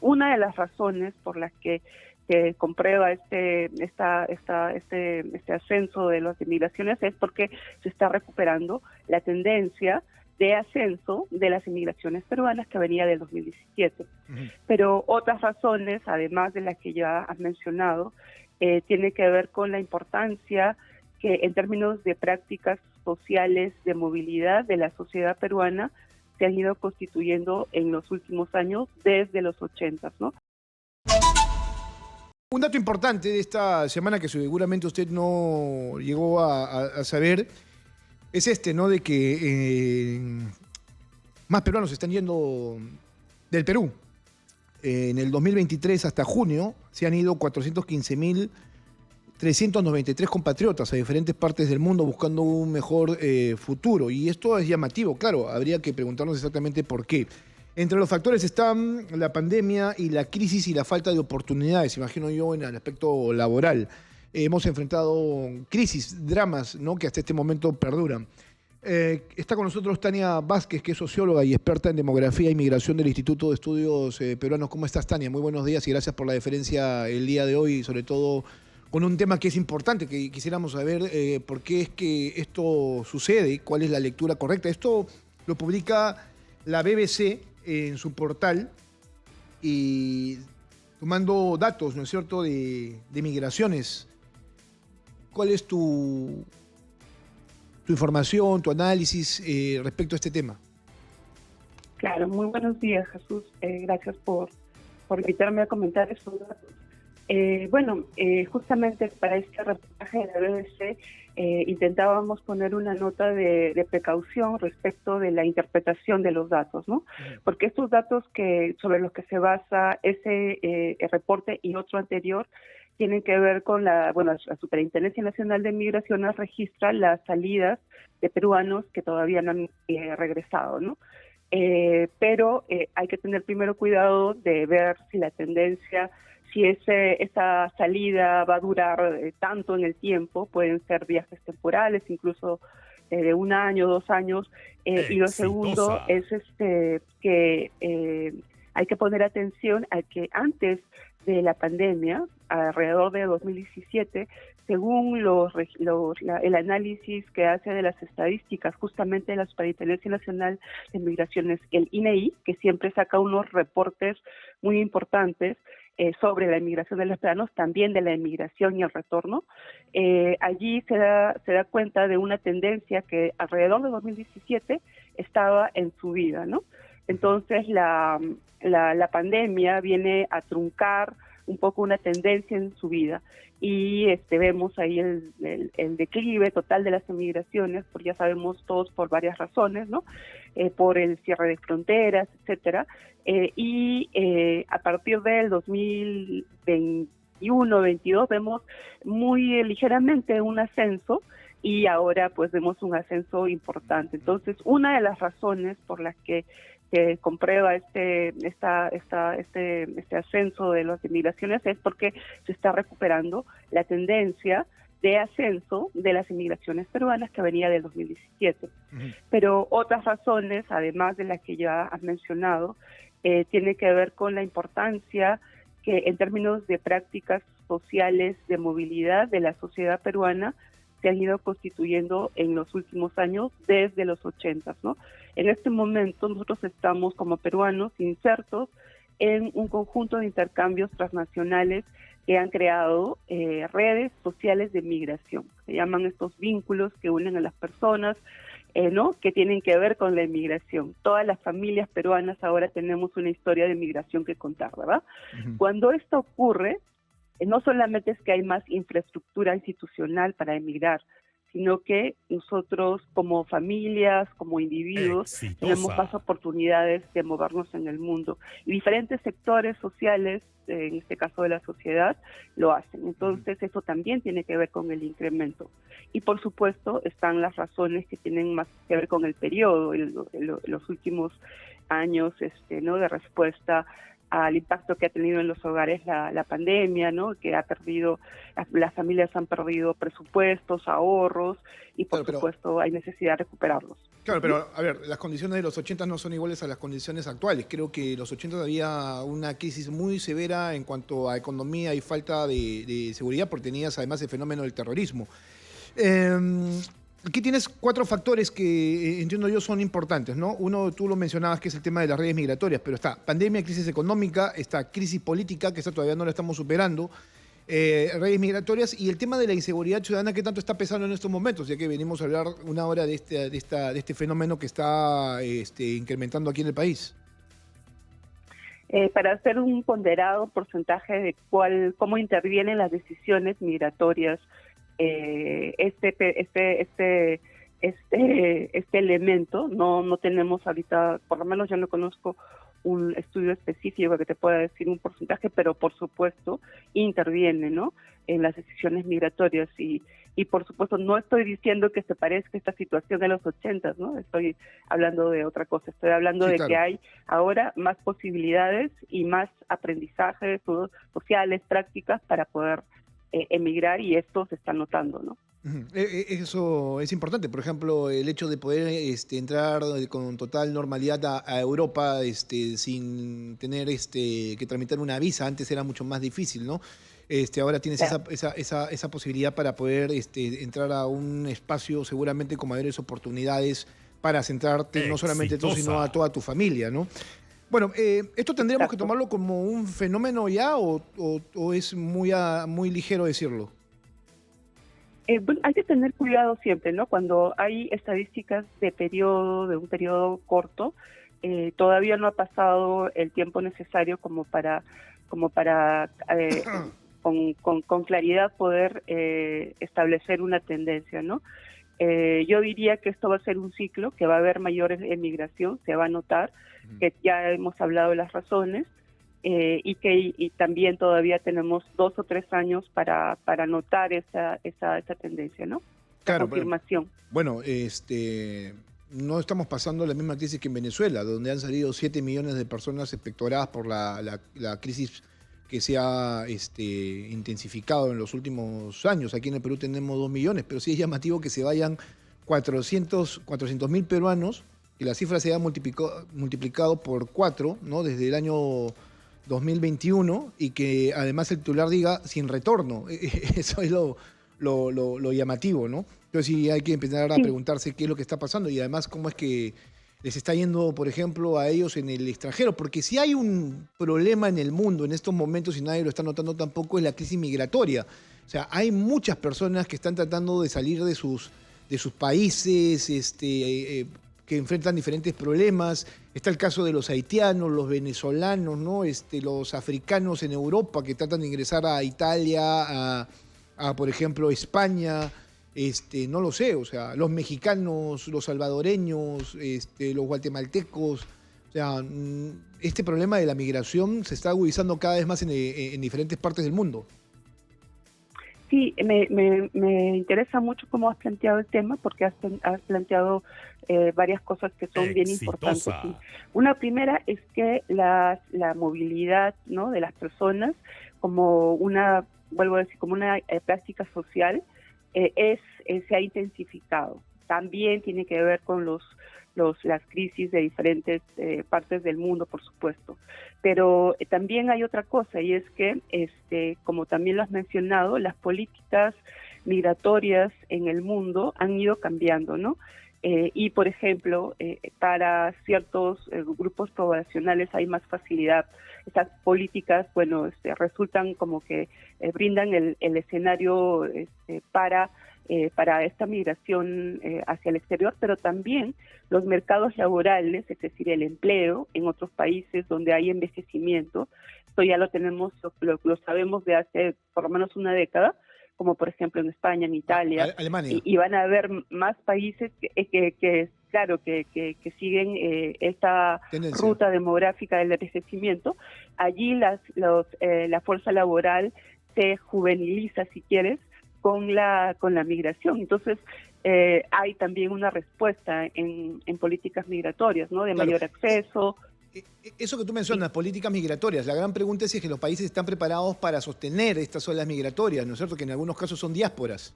una de las razones por las que comprueba este ascenso de las inmigraciones es porque se está recuperando la tendencia de ascenso de las inmigraciones peruanas que venía del 2017. Pero otras razones, además de las que ya has mencionado, tiene que ver con la importancia que en términos de prácticas sociales de movilidad de la sociedad peruana se han ido constituyendo en los últimos años desde los 80, ¿no? Un dato importante de esta semana que seguramente usted no llegó a saber es ¿no? De que más peruanos están yendo del Perú. En el 2023 hasta junio se han ido 415.393 compatriotas a diferentes partes del mundo buscando un mejor futuro. Y esto es llamativo, claro, habría que preguntarnos exactamente por qué. Entre los factores están la pandemia y la crisis y la falta de oportunidades, imagino yo, en el aspecto laboral. Hemos enfrentado crisis, dramas, ¿no?, que hasta este momento perduran. Está con nosotros Tania Vázquez, que es socióloga y experta en demografía e inmigración del Instituto de Estudios Peruanos. ¿Cómo estás, Tania? Muy buenos días y gracias por la deferencia el día de hoy, sobre todo con un tema que es importante, que quisiéramos saber por qué es que esto sucede, cuál es la lectura correcta. Esto lo publica la BBC en su portal y tomando datos, ¿no es cierto?, de migraciones. ¿Cuál es tu información, tu análisis respecto a este tema? Claro, muy buenos días, Jesús. Gracias por invitarme a comentar estos datos. Justamente para este reportaje de la BBC intentábamos poner una nota de precaución respecto de la interpretación de los datos, ¿no? Porque estos datos sobre los que se basa ese reporte y otro anterior tienen que ver con la Superintendencia Nacional de Migraciones registra las salidas de peruanos que todavía no han regresado, ¿no? Pero hay que tener primero cuidado de ver si la tendencia, si esa salida va a durar tanto en el tiempo. Pueden ser viajes temporales, incluso de 1 año, 2 años. Y lo segundo es que hay que poner atención a que antes de la pandemia, alrededor de 2017, según el análisis que hace de las estadísticas justamente de la Superintendencia Nacional de Migraciones, el INEI, que siempre saca unos reportes muy importantes sobre la inmigración de los peruanos, también de la inmigración y el retorno, allí se da cuenta de una tendencia que alrededor de 2017 estaba en subida, ¿no? Entonces la pandemia viene a truncar un poco una tendencia en su vida y vemos ahí el declive total de las emigraciones, porque ya sabemos todos por varias razones, ¿no? Por el cierre de fronteras, etcétera, y a partir del 2021-22 vemos muy ligeramente un ascenso y ahora pues vemos un ascenso importante. Entonces, una de las razones por las que comprueba este ascenso de las inmigraciones es porque se está recuperando la tendencia de ascenso de las inmigraciones peruanas que venía del 2017. Pero otras razones, además de las que ya has mencionado, tiene que ver con la importancia que en términos de prácticas sociales de movilidad de la sociedad peruana se han ido constituyendo en los últimos años desde los 80, ¿no? En este momento nosotros estamos como peruanos insertos en un conjunto de intercambios transnacionales que han creado redes sociales de migración. Se llaman estos vínculos que unen a las personas, ¿no?, que tienen que ver con la inmigración. Todas las familias peruanas ahora tenemos una historia de migración que contar, ¿verdad? Cuando esto ocurre, no solamente es que hay más infraestructura institucional para emigrar, sino que nosotros como familias, como individuos, tenemos más oportunidades de movernos en el mundo. Y diferentes sectores sociales, en este caso de la sociedad, lo hacen. Entonces eso también tiene que ver con el incremento. Y por supuesto están las razones que tienen más que ver con el periodo, los últimos años, ¿no?, de respuesta al impacto que ha tenido en los hogares la pandemia, ¿no?, que las familias han perdido presupuestos, ahorros, y por supuesto hay necesidad de recuperarlos. Claro, pero a ver, las condiciones de los 80 no son iguales a las condiciones actuales. Creo que en los 80 había una crisis muy severa en cuanto a economía y falta de seguridad, porque tenías además el fenómeno del terrorismo. Eh, Aquí tienes cuatro factores que entiendo yo son importantes, ¿no? Uno, tú lo mencionabas, que es el tema de las redes migratorias, pero está pandemia, crisis económica, está crisis política, que esta todavía no la estamos superando, redes migratorias y el tema de la inseguridad ciudadana que tanto está pesando en estos momentos, ya que venimos a hablar una hora de este fenómeno que está incrementando aquí en el país. Para hacer un ponderado porcentaje de cómo intervienen las decisiones migratorias, este elemento, no tenemos ahorita, por lo menos yo no conozco un estudio específico que te pueda decir un porcentaje, pero por supuesto interviene, ¿no?, en las decisiones migratorias y por supuesto no estoy diciendo que se parezca esta situación de los 80, ¿no? Estoy hablando de otra cosa, estoy hablando Sí, de claro. que hay ahora más posibilidades y más aprendizajes sociales, prácticas para poder emigrar, y esto se está notando, ¿no? Ujú. Eso es importante. Por ejemplo, el hecho de poder entrar con total normalidad a Europa sin tener que tramitar una visa. Antes era mucho más difícil, ¿no? Ahora tienes Claro. esa posibilidad para poder entrar a un espacio seguramente con mayores oportunidades para centrarte no solamente tú, sino a toda tu familia, ¿no? Bueno, ¿esto tendríamos que Exacto. tomarlo como un fenómeno ya o es muy ligero decirlo? Bueno, hay que tener cuidado siempre, ¿no? Cuando hay estadísticas de un periodo corto, todavía no ha pasado el tiempo necesario como para con claridad poder establecer una tendencia, ¿no? Yo diría que esto va a ser un ciclo, que va a haber mayor emigración, se va a notar, que ya hemos hablado de las razones, y también todavía tenemos 2 o 3 años para notar esa tendencia, ¿no? Esa Claro, pero confirmación. bueno, no estamos pasando la misma crisis que en Venezuela, donde han salido 7 millones de personas espectoradas por la crisis que se ha intensificado en los últimos años. Aquí en el Perú tenemos 2 millones, pero sí es llamativo que se vayan 400.000 peruanos, que la cifra se haya multiplicado por 4, ¿no?, desde el año 2021, y que además el titular diga sin retorno. Eso es lo llamativo, ¿no? Entonces sí hay que empezar a Sí, preguntarse qué es lo que está pasando y además cómo es que les está yendo, por ejemplo, a ellos en el extranjero. Porque si hay un problema en el mundo en estos momentos y nadie lo está notando tampoco, es la crisis migratoria. O sea, hay muchas personas que están tratando de salir de sus países, que enfrentan diferentes problemas. Está el caso de los haitianos, los venezolanos, ¿no? Los africanos en Europa que tratan de ingresar a Italia, por ejemplo, España, no lo sé, o sea, los mexicanos, los salvadoreños, los guatemaltecos. O sea, este problema de la migración se está agudizando cada vez más en diferentes partes del mundo. sí, me interesa mucho cómo has planteado el tema, porque has planteado varias cosas que son bien importantes. Sí. Una primera es que la movilidad, ¿no?, de las personas, vuelvo a decir, como una práctica social, se ha intensificado. También tiene que ver con las crisis de diferentes partes del mundo, por supuesto. Pero también hay otra cosa, y es que, como también lo has mencionado, las políticas migratorias en el mundo han ido cambiando, ¿no? Y, por ejemplo, para ciertos grupos poblacionales hay más facilidad. Estas políticas, bueno, resultan como que brindan el escenario para esta migración hacia el exterior, pero también los mercados laborales, es decir, el empleo en otros países donde hay envejecimiento. Esto ya lo tenemos, lo sabemos de hace por lo menos una década, como por ejemplo en España, en Italia, Alemania. y van a haber más países que siguen esta Tendencia. ruta demográfica del envejecimiento. Allí la fuerza laboral se juveniliza, si quieres, con la migración. Entonces, hay también una respuesta en políticas migratorias, ¿no?, de Claro. mayor acceso. Eso que tú mencionas, políticas migratorias, la gran pregunta es si es que los países están preparados para sostener estas olas migratorias, ¿no es cierto? Que en algunos casos son diásporas.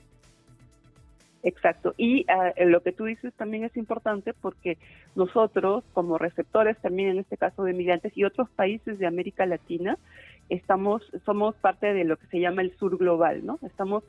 Exacto. Y lo que tú dices también es importante porque nosotros, como receptores también en este caso de migrantes y otros países de América Latina, somos parte de lo que se llama el sur global, ¿no? Somos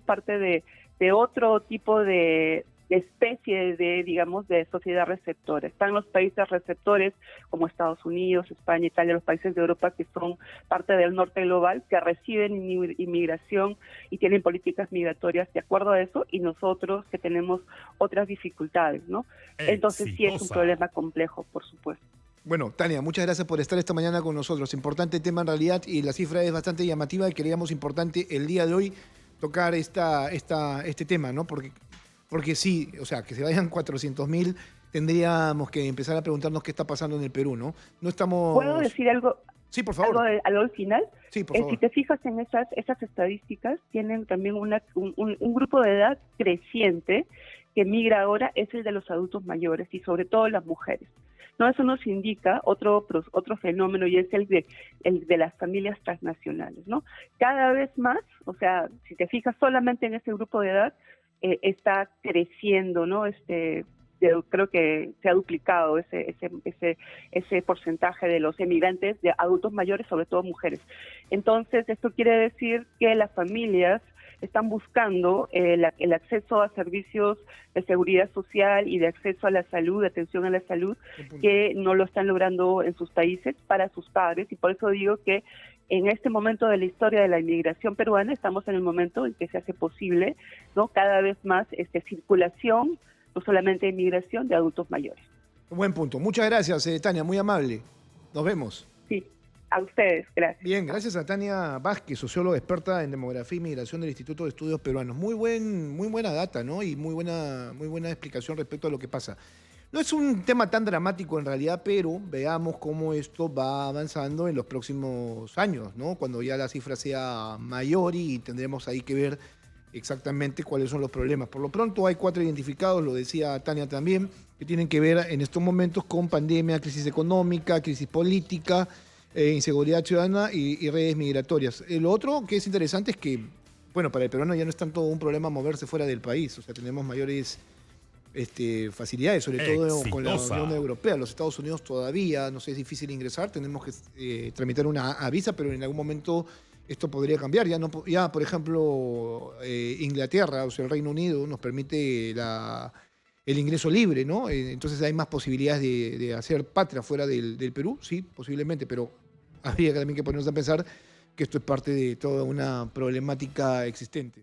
parte de otro tipo de especie de, digamos, de sociedad receptora. Están los países receptores como Estados Unidos, España, Italia, los países de Europa que son parte del norte global, que reciben inmigración y tienen políticas migratorias de acuerdo a eso, y nosotros que tenemos otras dificultades, ¿no? Entonces sí es un problema complejo, por supuesto. Bueno, Tania, muchas gracias por estar esta mañana con nosotros. Importante tema en realidad y la cifra es bastante llamativa y creíamos importante el día de hoy tocar este tema, ¿no? Porque sí, o sea, que se vayan 400.000, tendríamos que empezar a preguntarnos qué está pasando en el Perú, ¿no? No estamos... ¿Puedo decir algo? Sí, por favor. Algo al final. Sí, por favor. Si te fijas en esas estadísticas, tienen también un grupo de edad creciente que migra ahora, es el de los adultos mayores y sobre todo las mujeres. No, eso nos indica otro fenómeno y es el de las familias transnacionales, ¿no? Cada vez más, o sea, si te fijas solamente en ese grupo de edad, está creciendo, ¿no? Yo creo que se ha duplicado ese porcentaje de los emigrantes de adultos mayores, sobre todo mujeres. Entonces, esto quiere decir que las familias están buscando el acceso a servicios de seguridad social y de acceso a la salud, de atención a la salud, que no lo están logrando en sus países para sus padres, y por eso digo que en este momento de la historia de la inmigración peruana estamos en el momento en que se hace posible, ¿no?, cada vez más circulación, no solamente inmigración, de adultos mayores. Buen punto. Muchas gracias, Tania, muy amable. Nos vemos. Sí, a ustedes, gracias. Bien, gracias a Tania Vázquez, socióloga experta en demografía y migración del Instituto de Estudios Peruanos. Muy buena data, ¿no? Y muy buena explicación respecto a lo que pasa. No es un tema tan dramático en realidad, pero veamos cómo esto va avanzando en los próximos años, ¿no? Cuando ya la cifra sea mayor y tendremos ahí que ver exactamente cuáles son los problemas. Por lo pronto hay 4 identificados, lo decía Tania también, que tienen que ver en estos momentos con pandemia, crisis económica, crisis política, inseguridad ciudadana y redes migratorias. Lo otro que es interesante es que, bueno, para el peruano ya no es tanto un problema moverse fuera del país, o sea, tenemos mayores facilidades, sobre todo con la Unión Europea. Los Estados Unidos todavía, no sé, es difícil ingresar, tenemos que tramitar una visa, pero en algún momento esto podría cambiar. Ya por ejemplo, Inglaterra, o sea, el Reino Unido, nos permite el ingreso libre, ¿no? Entonces hay más posibilidades de hacer patria fuera del Perú, sí, posiblemente, pero habría también que ponernos a pensar que esto es parte de toda una problemática existente.